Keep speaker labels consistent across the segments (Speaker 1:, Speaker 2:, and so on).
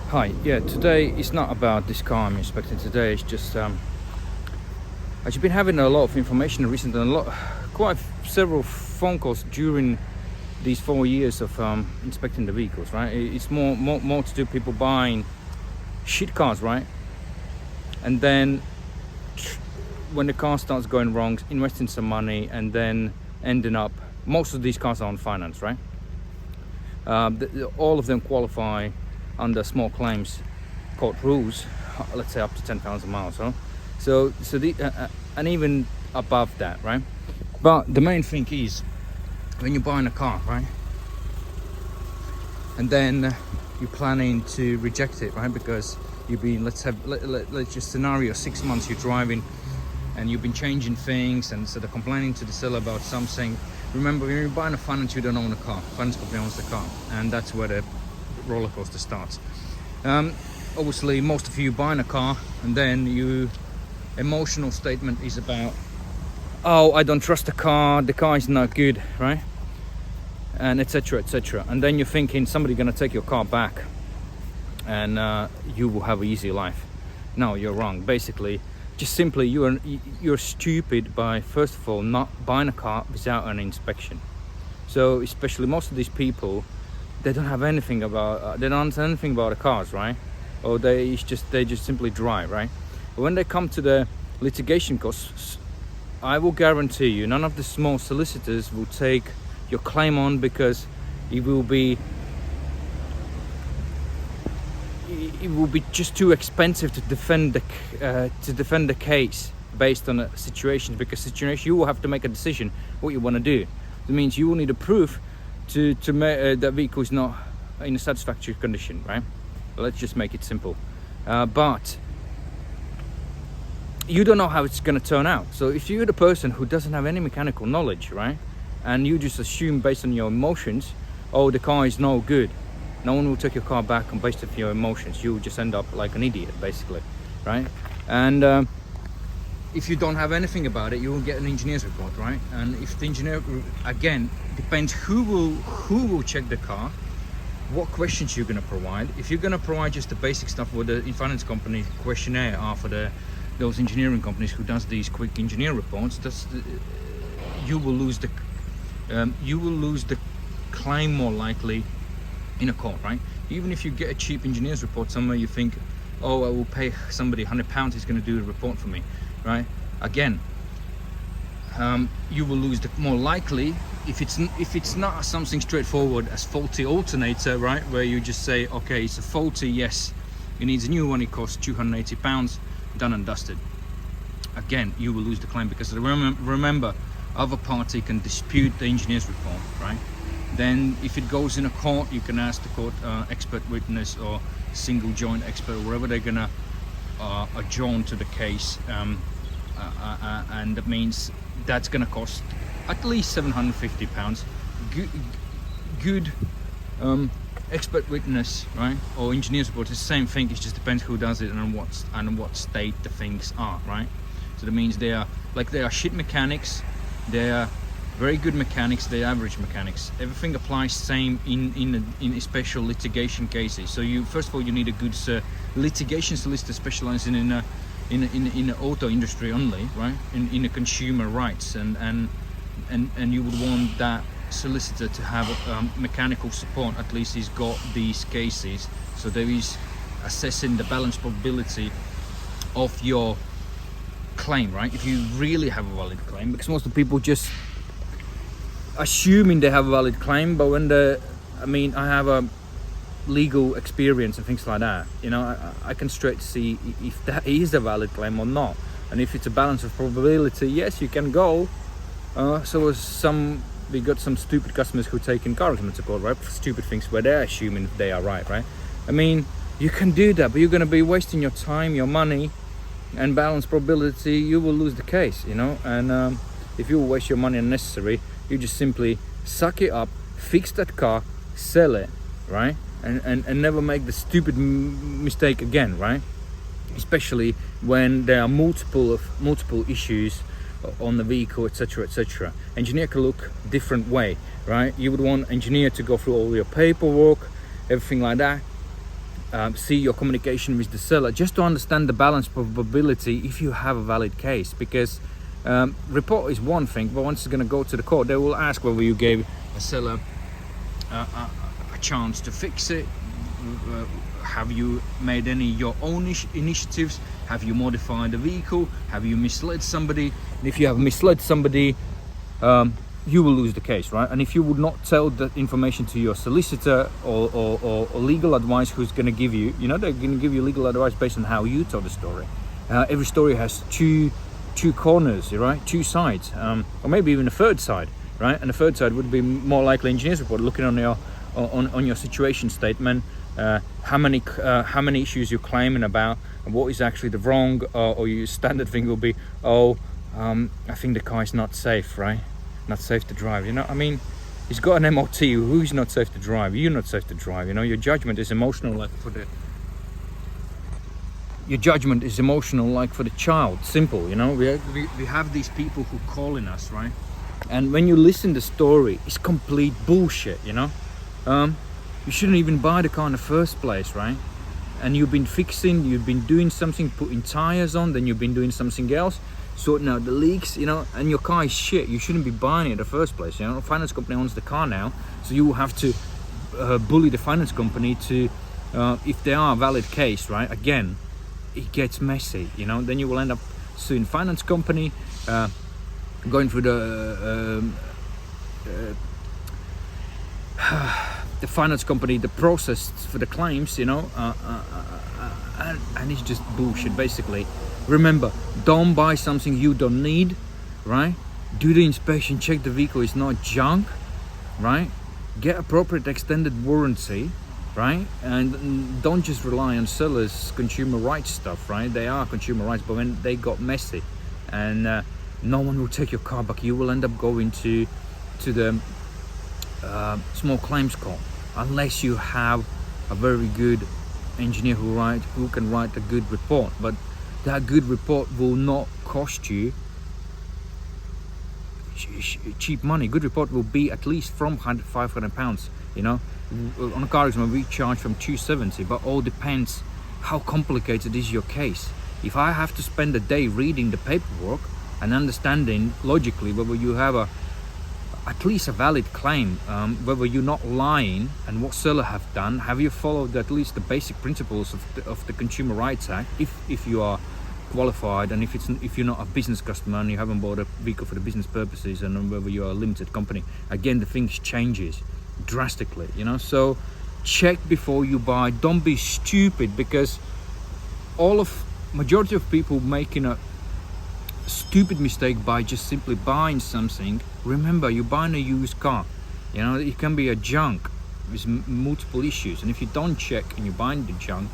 Speaker 1: Hi, yeah, today it's not about this car I'm inspecting today, it's just I've been having a lot of information recently and several phone calls during these 4 years of inspecting the vehicles, right? It's more to do people buying shit cars, right? And then when the car starts going wrong, investing some money and then ending up, most of these cars are on finance, right? All of them qualify under small claims court rules, let's say up to 10,000 miles, huh? And even above that, right? But the main thing is when you're buying a car, right? And then you're planning to reject it, right? Because you've been, let's just scenario 6 months you're driving and you've been changing things and sort of complaining to the seller about something. Remember, when you're buying a finance, you don't own a car. Finance company owns the car, and that's where the roller coaster starts. Obviously, most of you buying a car, and then you emotional statement is about, oh, I don't trust the car is not good, right? And etc. And then you're thinking somebody's gonna take your car back, and you will have an easy life. No, you're wrong. Basically, just simply you're stupid by, first of all, not buying a car without an inspection. So especially most of these people, they don't have anything about they don't understand anything about the cars, right? Or they just simply drive, right? But when they come to the litigation costs, I will guarantee you none of the small solicitors will take your claim on, because it will be just too expensive to defend the case based on a situation, because you will have to make a decision what you want to do. It means you will need a proof to that vehicle is not in a satisfactory condition, right? Let's just make it simple. But you don't know how it's going to turn out. So if you're the person who doesn't have any mechanical knowledge, right, and you just assume based on your emotions, oh, the car is no good, no one will take your car back on based on your emotions. You will just end up like an idiot, basically, right? And if you don't have anything about it, you will get an engineer's report, right? And if the engineer, again, depends who will check the car, what questions you're going to provide. If you're going to provide just the basic stuff with the finance company questionnaire are for those engineering companies who does these quick engineer reports, you will lose the claim more likely in a court, right? Even if you get a cheap engineer's report somewhere, you think, oh, I will pay somebody £100, he's going to do a report for me, right? Again, you will lose the more likely if it's not something straightforward as faulty alternator, right? Where you just say, okay, it's a faulty, yes, it needs a new one, it costs £280, done and dusted. Again, you will lose the claim, because remember, other party can dispute the engineer's report, right? Then if it goes in a court, you can ask the court expert witness or single joint expert or whatever they're gonna adjourn to the case, and that means that's gonna cost at least £750. Good expert witness, right, or engineer's report is the same thing. It just depends who does it and what state the things are, right? So that means they are shit mechanics, they are very good mechanics, they're average mechanics. Everything applies same in special litigation cases. So you, first of all, you need a good litigation solicitor specializing in the auto industry only, right? In the consumer rights, and you would want that solicitor to have mechanical support. At least he's got these cases, so there is assessing the balance probability of your claim, right? If you really have a valid claim, because most of the people just assuming they have a valid claim, but when I have a legal experience and things like that, you know, I can straight see if that is a valid claim or not. And if it's a balance of probability, yes, you can go. We got some stupid customers who take in car arguments to court, right, for stupid things where they're assuming they are right? I mean, you can do that, but you're going to be wasting your time, your money, and balance probability. You will lose the case, you know. And if you waste your money unnecessary, you just simply suck it up, fix that car, sell it, right? And never make the stupid mistake again, right? Especially when there are multiple issues on the vehicle, etc. Engineer can look different way, right? You would want engineer to go through all your paperwork, everything like that. see your communication with the seller, just to understand the balance probability if you have a valid case. Because report is one thing, but once it's going to go to the court, they will ask whether you gave a seller a chance to fix it. Have you made any your own initiatives? Have you modified the vehicle? Have you misled somebody? And if you have misled somebody, you will lose the case, right? And if you would not tell that information to your solicitor or legal advice, who's going to give you, they're going to give you legal advice based on how you tell the story. Every story has two corners, right? Two sides, or maybe even a third side, right? And the third side would be more likely engineer's report, looking on your situation statement, how many issues you're claiming about, and what is actually the wrong, or your standard thing will be, I think the car is not safe, right? Not safe to drive. He's got an MOT. Who's not safe to drive? You're not safe to drive. Your judgment is emotional, like for the child. Simple. We have these people who calling us, right? And when you listen to the story, it's complete bullshit. You shouldn't even buy the car in the first place, right? And you've been doing something, putting tires on, then you've been doing something else, sorting out the leaks, and your car is shit. You shouldn't be buying it in the first place. The finance company owns the car now, so you will have to bully the finance company to, if they are a valid case, right? Again, it gets messy, then you will end up suing finance company, going through the finance company, the process for the claims, and it's just bullshit, basically. Remember, don't buy something you don't need, right? Do the inspection, check the vehicle is not junk, right? Get appropriate extended warranty, right? And don't just rely on sellers' consumer rights stuff, right? They are consumer rights, but when they got messy, and no one will take your car back, you will end up going to the small claims court, unless you have a very good engineer who can write a good report. But that good report will not cost you cheap money. Good report will be at least from £500. On a car exam we charge from £270, but all depends how complicated is your case. If I have to spend a day reading the paperwork and understanding logically whether you have at least a valid claim, whether you're not lying, and what seller have done, have you followed at least the basic principles of the Consumer Rights Act, if you are qualified, and if you're not a business customer and you haven't bought a vehicle for the business purposes, and whether you're a limited company, again the things changes drastically. So check before you buy. Don't be stupid, because majority of people making a stupid mistake by just simply buying something. Remember, you're buying a used car. It can be a junk with multiple issues, and if you don't check and you're buying the junk,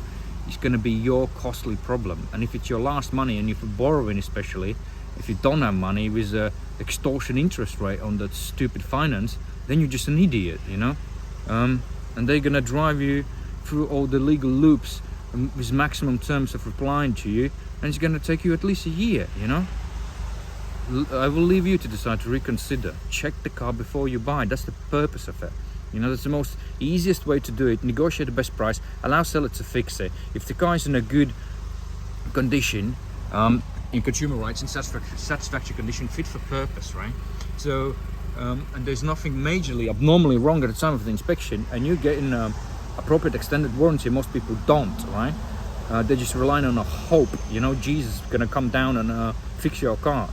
Speaker 1: it's going to be your costly problem. And if it's your last money, and if you're borrowing, especially if you don't have money with a extortion interest rate on that stupid finance, then you're just an idiot. And they're going to drive you through all the legal loops with maximum terms of replying to you, and it's going to take you at least a year. I will leave you to decide to reconsider. Check the car before you buy. That's the purpose of it. That's the most easiest way to do it. Negotiate the best price, allow seller to fix it. If the car is in a good condition, in consumer rights, in satisfactory condition, fit for purpose, right? So and there's nothing majorly abnormally wrong at the time of the inspection, and you're getting appropriate extended warranty. Most people don't, right? They're just relying on a hope, Jesus is gonna come down and fix your car.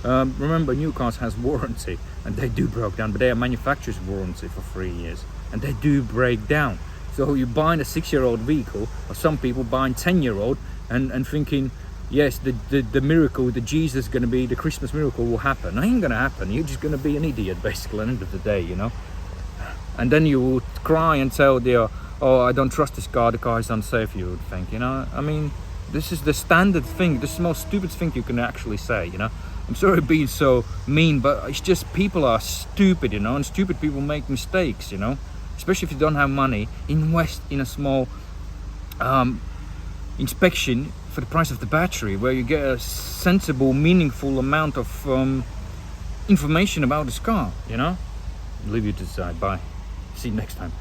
Speaker 1: Remember, new cars has warranty, and they do break down, but they are manufacturer's warranty for 3 years, and they do break down. So you're buying a 6-year-old vehicle, or some people buying 10-year-old, and thinking, yes, the miracle, the Jesus is going to be, the Christmas miracle will happen. It ain't going to happen. You're just going to be an idiot, basically, at the end of the day, And then you will cry and tell I don't trust this car, the car is unsafe, you would think, This is the standard thing. This is the most stupid thing you can actually say, I'm sorry being so mean, but it's just people are stupid, and stupid people make mistakes, Especially if you don't have money. Invest in a small inspection for the price of the battery, where you get a sensible, meaningful amount of information about this car, Leave you to decide. Bye. See you next time.